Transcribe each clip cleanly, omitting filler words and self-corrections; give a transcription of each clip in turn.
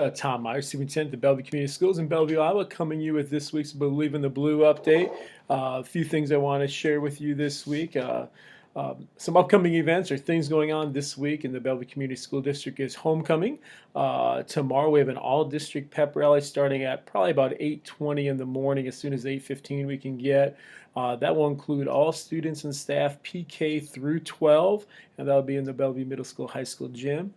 Tom Myers, Superintendent of Bellevue Community Schools in Bellevue, Iowa, coming you with this week's Believe in the Blue update. A few things I want to share with you this week. Some upcoming events or things going on this week in the Bellevue Community School District is homecoming. Tomorrow we have an all-district pep rally starting at probably about 8:20 in the morning. As soon as 8:15 we can get. That will include all students and staff PK through 12, and that'll be in the Bellevue Middle School High School gym,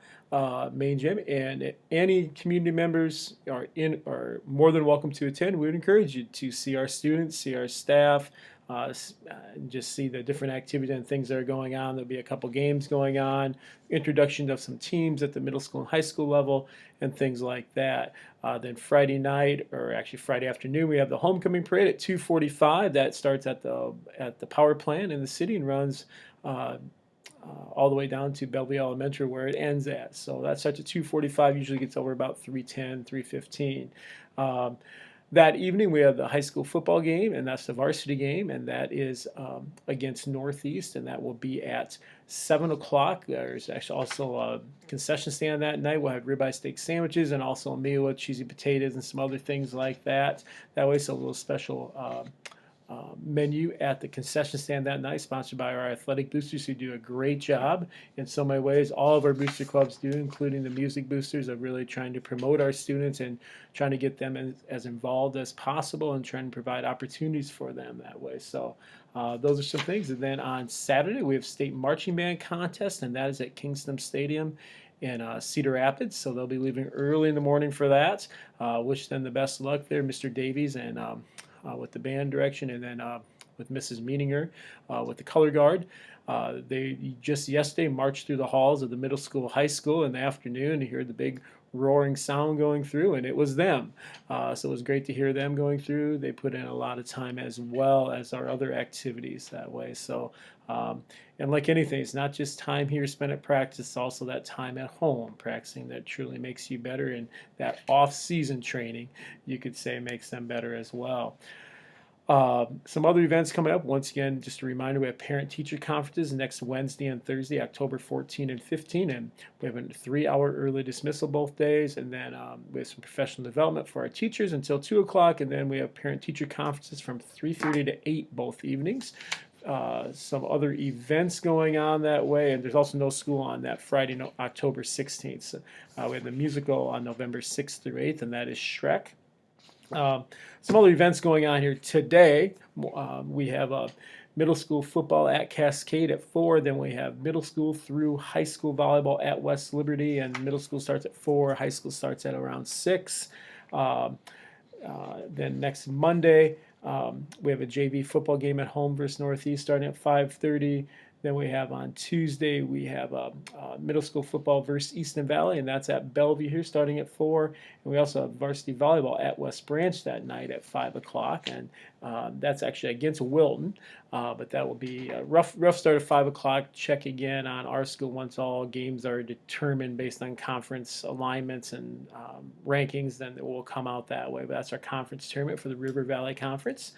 main gym. And any community members are more than welcome to attend. We would encourage you to see our students, see our staff, just see the different activities and things that are going on. There'll be a couple games going on, introduction of some teams at the middle school and high school level, and things like that. Then Friday night, or actually Friday afternoon, we have the homecoming parade at 2:45. That starts at the power plant in the city and runs all the way down to Bellevue Elementary where it ends at. So that starts at 2:45, usually gets over about 3:10, 3:15. That evening we have the high school football game, and that's the varsity game, and that is against Northeast, and that will be at 7 o'clock. There's actually also a concession stand that night. We'll have ribeye steak sandwiches and also a meal with cheesy potatoes and some other things like that. That way it's a little special menu at the concession stand that night, sponsored by our athletic boosters who do a great job in so many ways. All of our booster clubs do, including the music boosters, are really trying to promote our students and trying to get them as involved as possible and trying to provide opportunities for them that way. So those are some things. And then on Saturday we have state marching band contest, and that is at Kingston Stadium in Cedar Rapids. So they'll be leaving early in the morning for that. Wish them the best of luck there, Mr. Davies, and with the band direction, and then with Mrs. Meaninger with the color guard. They just yesterday marched through the halls of the middle school, high school in the afternoon. You heard the big roaring sound going through, and it was them. So it was great to hear them going through. They put in a lot of time as well as our other activities that way. So, and like anything, it's not just time here spent at practice, it's also that time at home practicing that truly makes you better, and that off-season training, you could say, makes them better as well. Some other events coming up. Once again, just a reminder, we have parent-teacher conferences next Wednesday and Thursday, October 14 and 15, and we have a 3-hour early dismissal both days, and then we have some professional development for our teachers until 2 o'clock, and then we have parent-teacher conferences from 3:30 to 8 both evenings. Some other events going on that way, and there's also no school on that Friday, no, October 16th. So, we have the musical on November 6th through 8th, and that is Shrek. Some other events going on here today. We have a middle school football at Cascade at 4. Then we have middle school through high school volleyball at West Liberty, and middle school starts at 4. High school starts at around 6. Then next Monday, we have a JV football game at home versus Northeast starting at 5:30. Then we have on Tuesday, we have middle school football versus Easton Valley, and that's at Bellevue here starting at 4. And we also have varsity volleyball at West Branch that night at 5 o'clock, and that's actually against Wilton. But that will be a rough start at 5 o'clock. Check again on our school once all games are determined based on conference alignments and rankings, then it will come out that way. But that's our conference tournament for the River Valley Conference.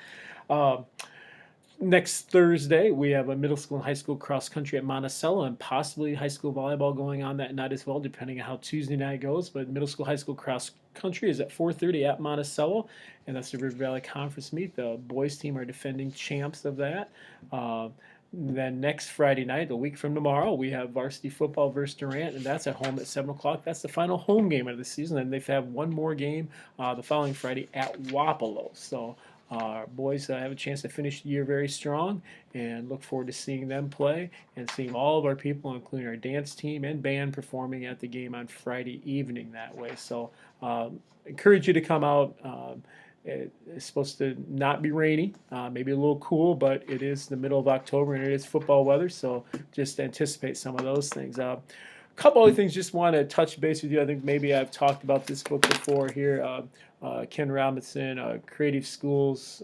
Next Thursday, we have a middle school and high school cross country at Monticello, and possibly high school volleyball going on that night as well, depending on how Tuesday night goes. But middle school, high school cross country is at 4:30 at Monticello, and that's the River Valley Conference meet. The boys team are defending champs of that. Then next Friday night, a week from tomorrow, we have varsity football versus Durant, and that's at home at 7 o'clock. That's the final home game of the season, and they have one more game the following Friday at Wapello. So our boys have a chance to finish the year very strong, and look forward to seeing them play and seeing all of our people, including our dance team and band, performing at the game on Friday evening that way. So encourage you to come out. It's supposed to not be rainy, maybe a little cool, but it is the middle of October and it is football weather, so just anticipate some of those things. A couple other things, just want to touch base with you. I think maybe I've talked about this book before here. Ken Robinson, Creative Schools,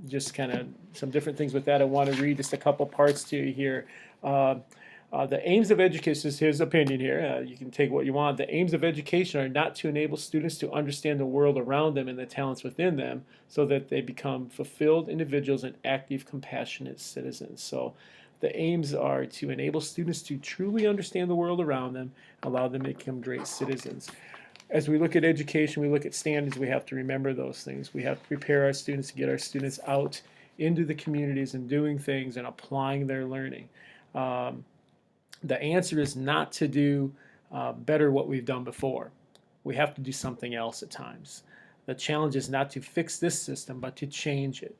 just kind of some different things with that. I want to read just a couple parts to you here. The aims of education is his opinion here. You can take what you want. The aims of education are not to enable students to understand the world around them and the talents within them so that they become fulfilled individuals and active, compassionate citizens. So The aims are to enable students to truly understand the world around them, allow them to become great citizens. As we look at education, we look at standards, we have to remember those things. We have to prepare our students to get our students out into the communities and doing things and applying their learning. Um, the answer is not to do better what we've done before. We have to do something else at times. The challenge is not to fix this system, but to change it.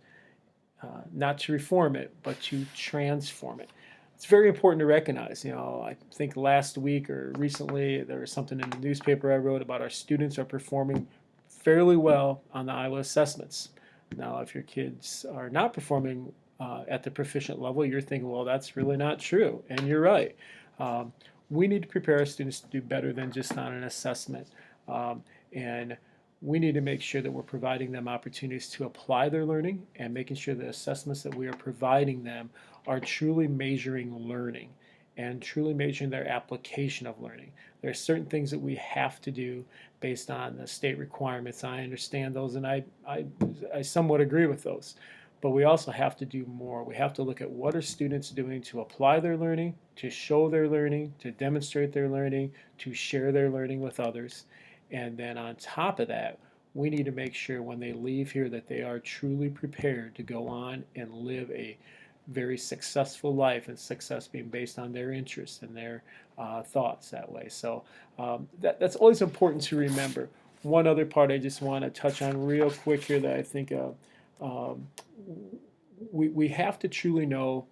Not to reform it, but to transform it. It's very important to recognize. I think last week or recently there was something in the newspaper I wrote about our students are performing fairly well on the Iowa assessments. Now, if your kids are not performing at the proficient level, you're thinking, well, that's really not true, and you're right. We need to prepare our students to do better than just on an assessment, and we need to make sure that we're providing them opportunities to apply their learning and making sure the assessments that we are providing them are truly measuring learning and truly measuring their application of learning. There are certain things that we have to do based on the state requirements. I understand those, and I somewhat agree with those. But we also have to do more. We have to look at what are students doing to apply their learning, to show their learning, to demonstrate their learning, to share their learning with others. And then on top of that, we need to make sure when they leave here that they are truly prepared to go on and live a very successful life, and success being based on their interests and their thoughts that way. So that's always important to remember. One other part I just want to touch on real quick here that I think we have to truly know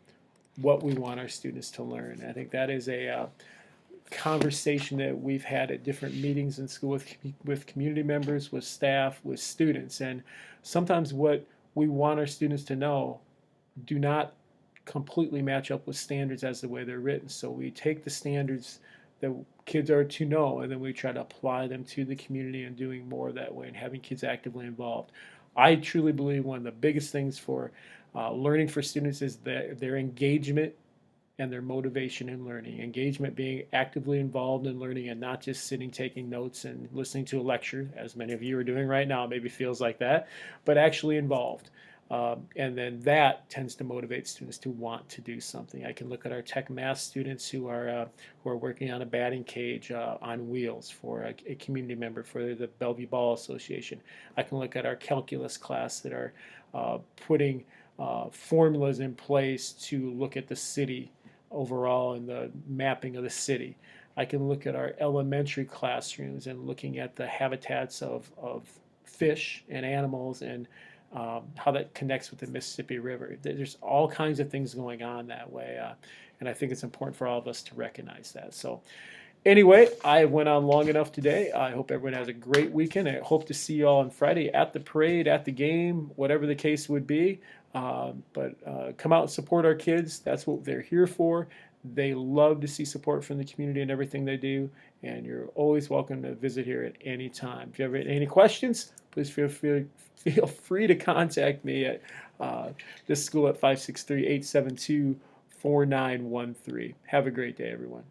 what we want our students to learn. I think that is a conversation that we've had at different meetings in school with community members, with staff, with students. And sometimes what we want our students to know do not completely match up with standards as the way they're written. So we take the standards that kids are to know, and then we try to apply them to the community and doing more that way and having kids actively involved. I truly believe one of the biggest things for learning for students is their engagement and their motivation in learning. Engagement being actively involved in learning and not just sitting taking notes and listening to a lecture, as many of you are doing right now, maybe feels like that, but actually involved. And then that tends to motivate students to want to do something. I can look at our tech math students who are working on a batting cage on wheels for a community member for the Bellevue Ball Association. I can look at our calculus class that are putting formulas in place to look at the city overall and the mapping of the city. I can look at our elementary classrooms and looking at the habitats of fish and animals and how that connects with the Mississippi River. There's all kinds of things going on that way, and I think it's important for all of us to recognize that. So anyway, I went on long enough today. I hope everyone has a great weekend. I hope to see you all on Friday at the parade, at the game, whatever the case would be. But come out and support our kids. That's what they're here for. They love to see support from the community and everything they do, and you're always welcome to visit here at any time. If you have any questions, please feel free to contact me at this school at 563-872-4913. Have a great day, everyone.